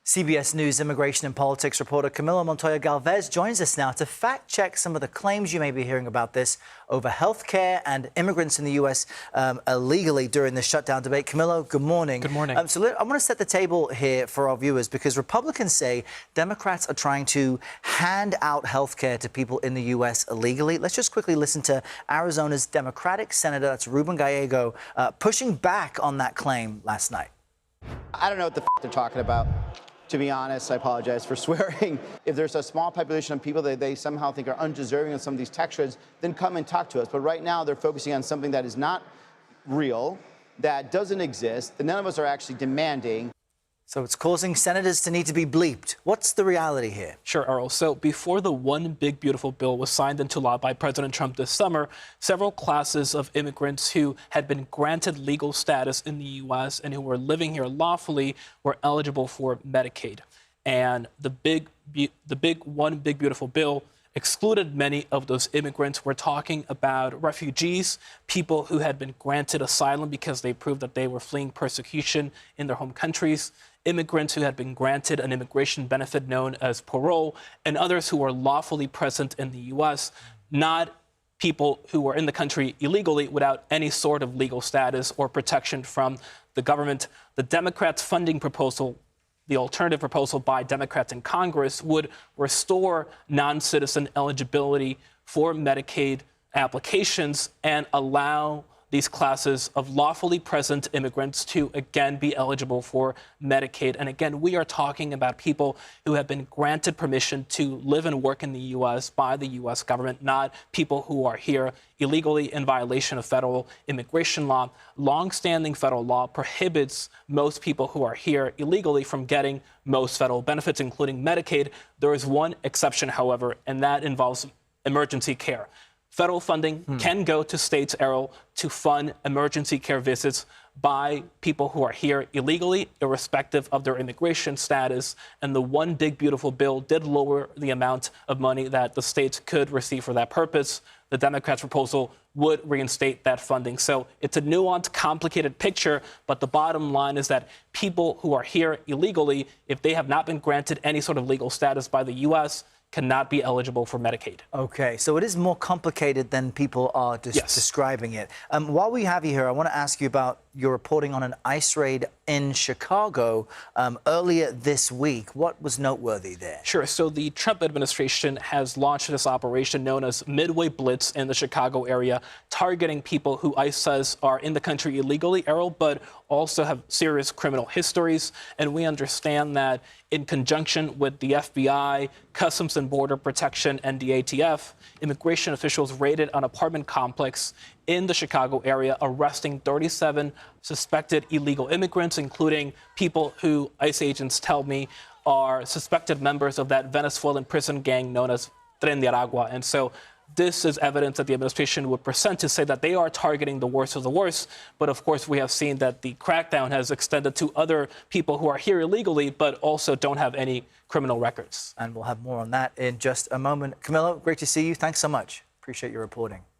CBS News immigration and politics reporter Camilo Montoya-Galvez joins us now to fact-check some of the claims you may be hearing about this over health care and immigrants in the U.S. Illegally during the shutdown debate. Camilo, good morning. Good morning. I want to set the table here for our viewers because Republicans say Democrats are trying to hand out health care to people in the U.S. illegally. Let's just quickly listen to Arizona's Democratic Senator, that's Ruben Gallego, pushing back on that claim last night. I don't know what the they're talking about. To be honest, I apologize for swearing. If there's a small population of people that they somehow think are undeserving of some of these tax credits, then come and talk to us. But right now, they're focusing on something that is not real, that doesn't exist, that none of us are actually demanding. So it's causing senators to need to be bleeped. What's the reality here? Sure, Earl. So before the One Big Beautiful Bill was signed into law by President Trump this summer, several classes of immigrants who had been granted legal status in the U.S. and who were living here lawfully were eligible for Medicaid. And the big One Big Beautiful Bill excluded many of those immigrants. We're talking about refugees, people who had been granted asylum because they proved that they were fleeing persecution in their home countries, immigrants who had been granted an immigration benefit known as parole, and others who were lawfully present in the U.S., not people who were in the country illegally without any sort of legal status or protection from the government. The Democrats' funding proposal, the alternative proposal by Democrats in Congress, would restore non-citizen eligibility for Medicaid applications and allow these classes of lawfully present immigrants to again be eligible for Medicaid. And again, we are talking about people who have been granted permission to live and work in the U.S. by the U.S. government, not people who are here illegally in violation of federal immigration law. Longstanding federal law prohibits most people who are here illegally from getting most federal benefits, including Medicaid. There is one exception, however, and that involves emergency care. Federal funding can go to states, Errol, to fund emergency care visits by people who are here illegally, irrespective of their immigration status. And the One Big Beautiful Bill did lower the amount of money that the states could receive for that purpose. The Democrats' proposal would reinstate that funding. So it's a nuanced, complicated picture, but the bottom line is that people who are here illegally, if they have not been granted any sort of legal status by the U.S., cannot be eligible for Medicaid. Okay, so it is more complicated than people are describing it. While we have you here, I want to ask you about your reporting on an ICE raid in Chicago earlier this week. What was noteworthy there? Sure. So the Trump administration has launched this operation known as Midway Blitz in the Chicago area, targeting people who ICE says are in the country illegally, Errol, but also have serious criminal histories. And we understand that in conjunction with the FBI, Customs and Border Protection, and the ATF, immigration officials raided an apartment complex in the Chicago area, arresting 37 suspected illegal immigrants, including people who ICE agents tell me are suspected members of that Venezuelan prison gang known as Tren de Aragua. And so this is evidence that the administration would present to say that they are targeting the worst of the worst. But of course, we have seen that the crackdown has extended to other people who are here illegally, but also don't have any criminal records. And we'll have more on that in just a moment. Camilo, great to see you. Thanks so much. Appreciate your reporting.